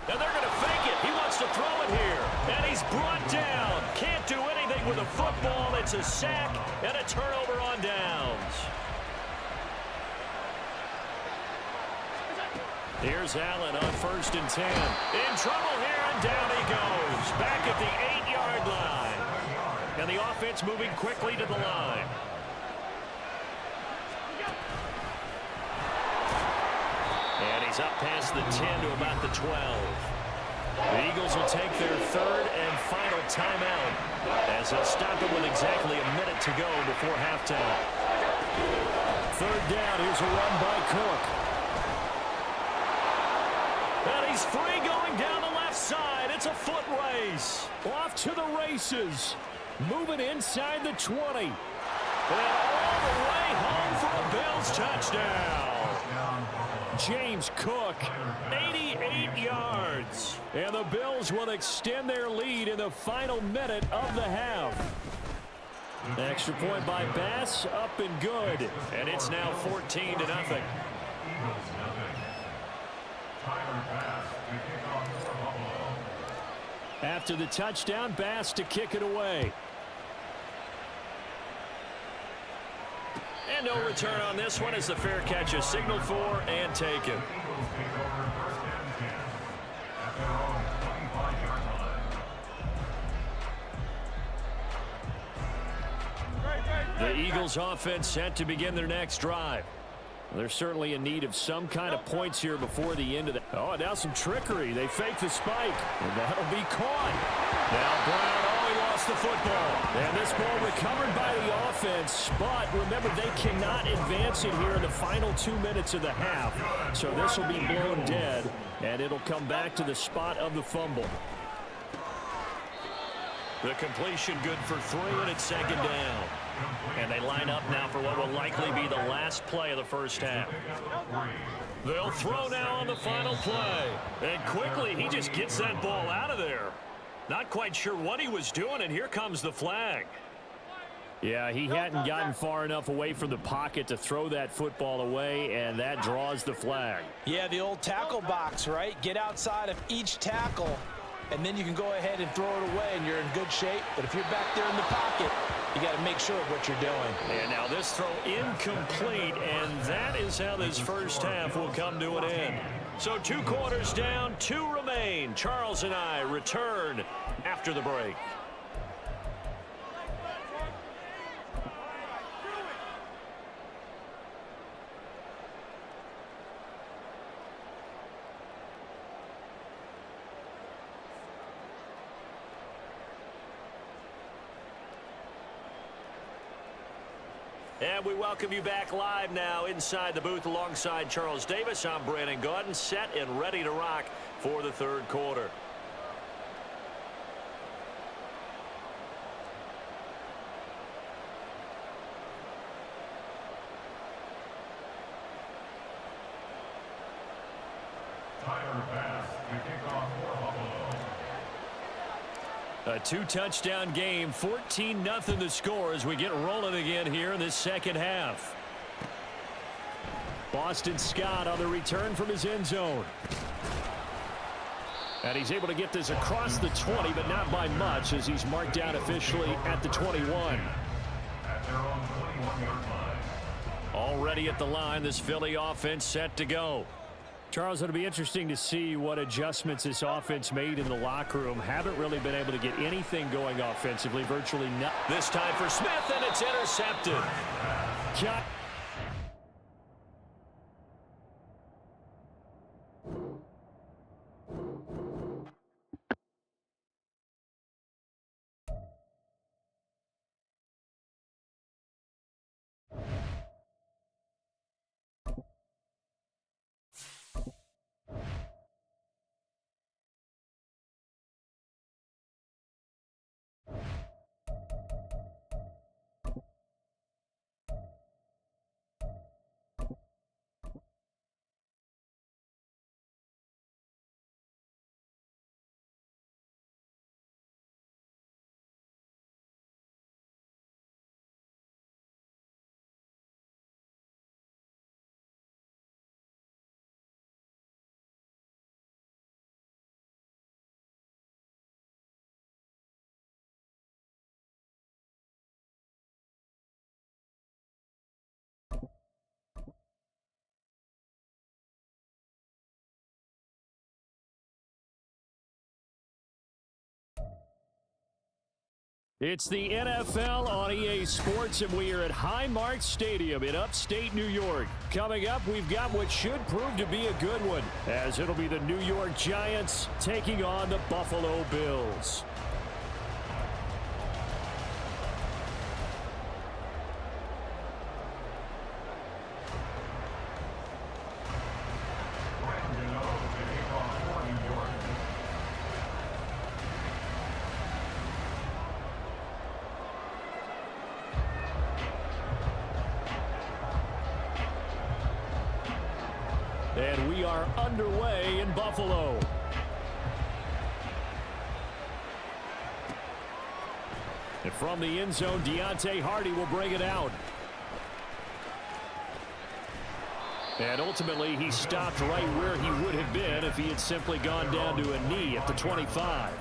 And they're going to fake it. He wants to throw it here. And he's brought down. Can't do anything with a football. It's a sack and a turnover on downs. Here's Allen on 1st and 10. In trouble here, and down he goes. Back at the 8-yard line. And the offense moving quickly to the line. And he's up past the 10 to about the 12. The Eagles will take their 3rd and final timeout as they'll stop it with exactly a minute to go before halftime.
3rd down. Here's a run by Cook.
And he's free going down the left side. It's a foot race.
Off to the races. Moving inside the 20.
And all the way home for a Bills touchdown.
James Cook, 88 yards. And the Bills will extend their lead in the final minute of the half. Extra point by Bass, up and good.
And it's now 14-0.
After the touchdown, Bass to kick it away.
And no return on this one as the fair catch is signaled for and taken.
The Eagles offense set to begin their next drive. They're certainly in need of some kind of points here before the end of the... Oh, now some trickery. They fake the spike, and that'll be caught.
Now Brown, he lost the football.
And this ball recovered by the offense, but remember, they cannot advance it here in the final 2 minutes of the half. So this will be blown dead, and it'll come back to the spot of the fumble.
The completion good for 3, and it's 2nd down. And they line up now for what will likely be the last play of the first half. They'll throw now on the final play. And quickly, he just gets that ball out of there. Not quite sure what he was doing, and here comes the flag.
Yeah, he hadn't gotten far enough away from the pocket to throw that football away, and that draws the flag.
Yeah, the old tackle box, right? Get outside of each tackle, and then you can go ahead and throw it away, and you're in good shape. But if you're back there in the pocket, you got to make sure of what you're doing.
And now this throw incomplete, and that is how this first half will come to an end. So 2 quarters down, 2 remain. Charles and I return after the break. And we welcome you back live now inside the booth alongside Charles Davis. I'm Brandon Gaudin, set and ready to rock for the 3rd quarter.
A 2-touchdown game, 14-0 the score as we get rolling again here in this second half. Boston Scott on the return from his end zone. And he's able to get this across the 20, but not by much as he's marked down officially at the 21. Already at the line, this Philly offense set to go. Charles, it'll be interesting to see what adjustments this offense made in the locker room. Haven't really been able to get anything going offensively, virtually nothing.
This time for Smith, and it's intercepted.
It's the NFL on EA Sports, and we are at Highmark Stadium in upstate New York. Coming up, we've got what should prove to be a good one, as it'll be the New York Giants taking on the Buffalo Bills. And we are underway in Buffalo. And from the end zone, Deontay Hardy will bring it out. And ultimately, he stopped right where he would have been if he had simply gone down to a knee at the 25.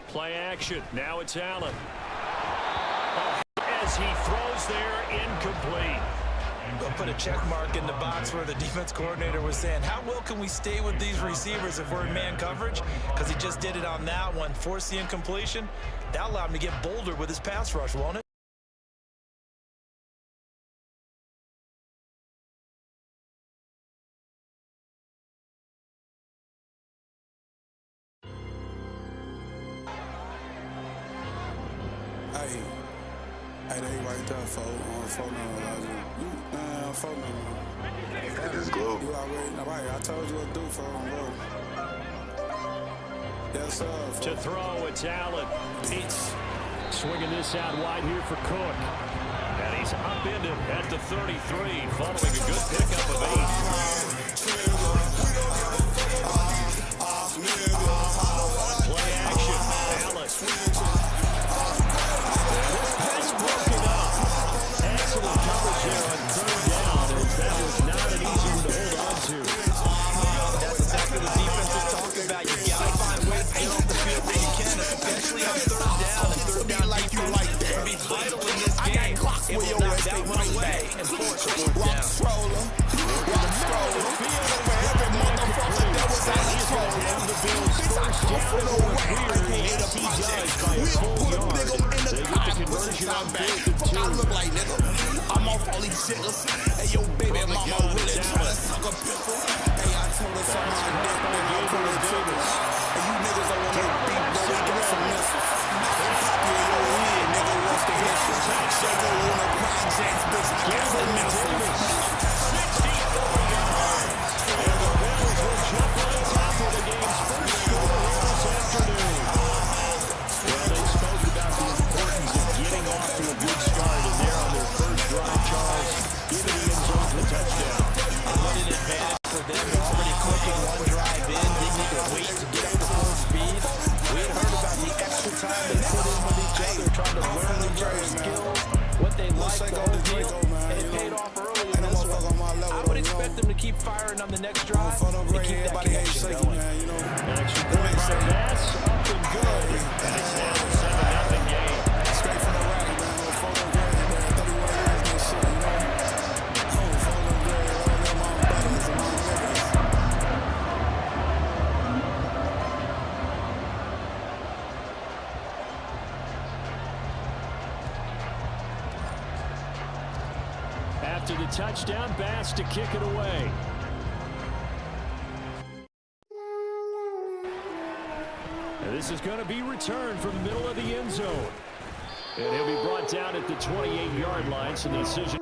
Play action. Now it's Allen. As he throws there, incomplete.
We'll put a check mark in the box where the defense coordinator was saying, how well can we stay with these receivers if we're in man coverage? Because he just did it on that one, forced the incompletion. That allowed him to get bolder with his pass rush, won't it?
Hey, they right there, phone number.
It is global.
You already know, right? I told you what to do, phone number. Yes, sir.
To throw, it's Allen. It's swinging this out wide here for Cook. And he's upended at the 33, following a good pickup of 8. Play action, Allen. Broken up. Excellent coverage there on third down, as that was not an easy one to hold on to.
That's exactly what the defense is talking about. You got to find ways to get off the field where you can, especially on third down. And third down like you like that. It'll be vital in this game. It will knock that one away and force a fourth down.
Stroller. Every motherfucker that was out of stroller. Bitch, I come from the way. I made a project. We'll put a nigga in the car. Push it down back. Fuck I look like, nigga. I'm off all these jiggers. Hey, yo, baby mama really tryna suck a pickle. Hey, I told her something on my dick, nigga. I pull the trigger. Hey, you niggas don't want no beef, but we got some missiles. Hey, pop you in your head, nigga. What's the issue? Shake on the projects, bitch. I got some missiles.
Keep firing on the next drive and keep that connection going.
Man, you know.
Extra point pass up and good. And it's now a 7-0 game.
Straight from the rack, man. With photo grade, man. 31 years and shit, you know. Photo grade, all them on brothers and on niggas.
After the touchdown, Bass to kick it away. And this is going to be returned from the middle of the end zone. And he'll be brought down at the 28-yard line, so the decision.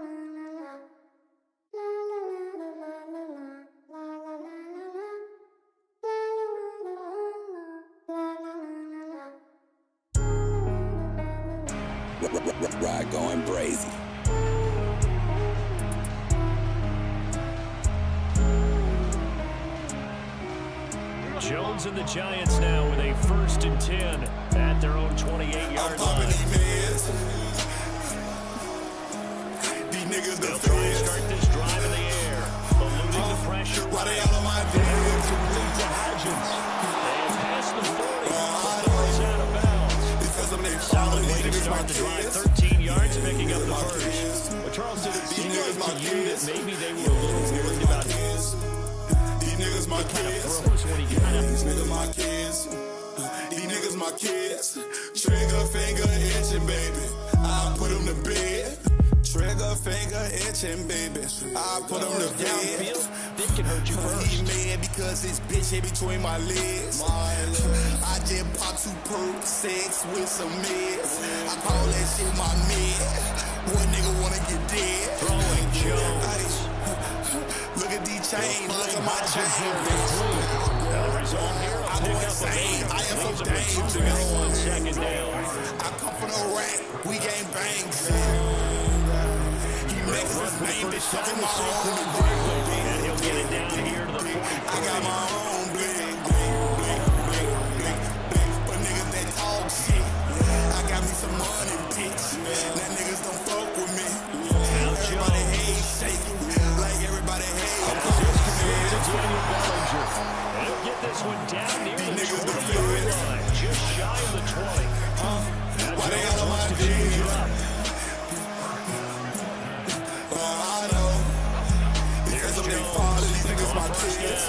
Ride going brazy.
Jones and the Giants now with a 1st and 10 at their own 28-yard line.
They'll try and start this drive in the air. Eluding the pressure.
Why they all on my dick?
Complete to Hodgins. They pass the 40. The ball's out of bounds.
Because I'm their
Solid
father.
way to
These
start
niggas
the
my
drive.
kids.
13 yards, picking up the first.
Well, Charles, did it seem
These niggas
like
my
to you that
kids.
maybe they were a little worried about
These niggas my kids.
throws when he got up?
These niggas my kids. These niggas my kids. Trigger finger itching, baby. I put them to bed. Trigger finger itching, baby. I put them to bed.
This can hurt you first.
He mad because this bitch hit between my legs. I just popped 2 Percocets with some meds. I call that shit my med. What nigga wanna get dead?
Throwing Jones.
Look at these chains. Look at my chains.
Result here, a
I'm
pick up
insane.
of 8.
I am so
Leaves them with 2 to
dangerous.
go on second down.
I come from the rack. We gang bang shit. He makes us name this shit in my own.
And he'll get it down here to the 43.
I got my own bling, bling, bling, bling, bling, bling. But niggas that talk shit. I got me some money, bitch. Now niggas don't fuck with me. Everybody hate shaking. Like everybody hate.
They'll get this one down near the 20-yard line. Just shy of the 20.
Why they all on my
Change it
dick?
up.
I know. Because I'm their father. These niggas my kids.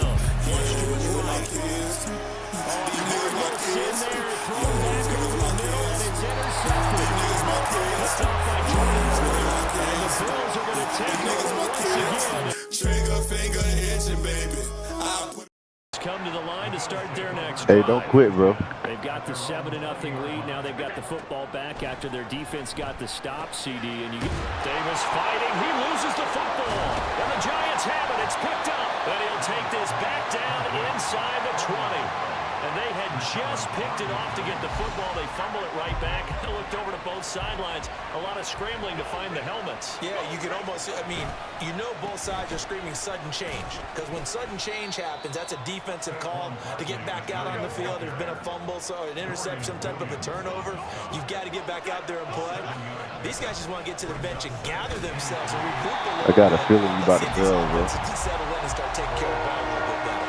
These niggas my kids. These niggas my kids. These niggas my kids.
Bills are going to take
Niggas my kids. Trigger finger itching, baby. I put
come to the line to start their next
Hey,
drive.
don't quit, bro.
They've got the 7-0 lead. Now they've got the football back after their defense got the stop, CD. And you get Davis fighting. He loses the football. And the Giants have it. It's picked up. And he'll take this back down inside the 20. And they had just picked it off to get the football. They fumble it right back. I looked over to both sidelines. A lot of scrambling to find the helmets.
Yeah, you can almost, I mean, you know both sides are screaming sudden change. Because when sudden change happens, that's a defensive call to get back out on the field. There's been a fumble, so an interception, some type of a turnover. You've got to get back out there and play. These guys just want to get to the bench and gather themselves and regroup a little
I got a
bit.
feeling you about to
Let's see if
fail,
these
bro.
offenses settle in and start taking care of the ball a little bit better.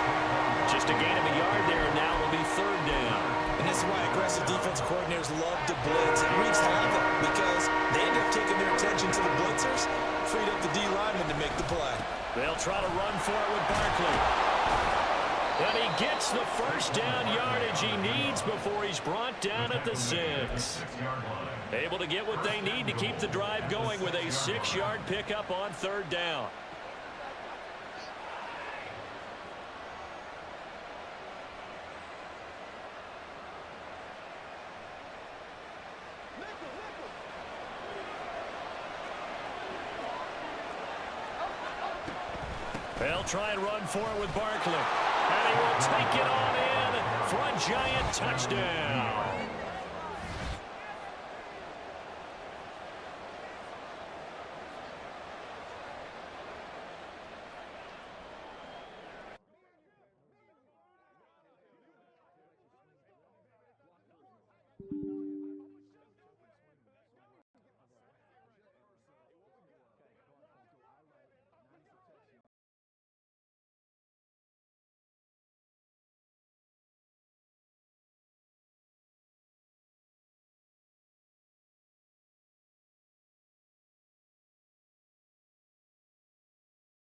Just a gain of a yard there, and now it'll be 3rd down.
And this is why aggressive defensive coordinators love to blitz. It wreaks havoc because they end up taking their attention to the blitzers, freed up the D lineman to make the play.
They'll try to run for it with Barkley. And he gets the first down yardage he needs before he's brought down at the 6. Able to get what they need to keep the drive going with a 6-yard pickup on 3rd down. They'll try and run for it with Barkley. And he will take it on in for a Giant touchdown.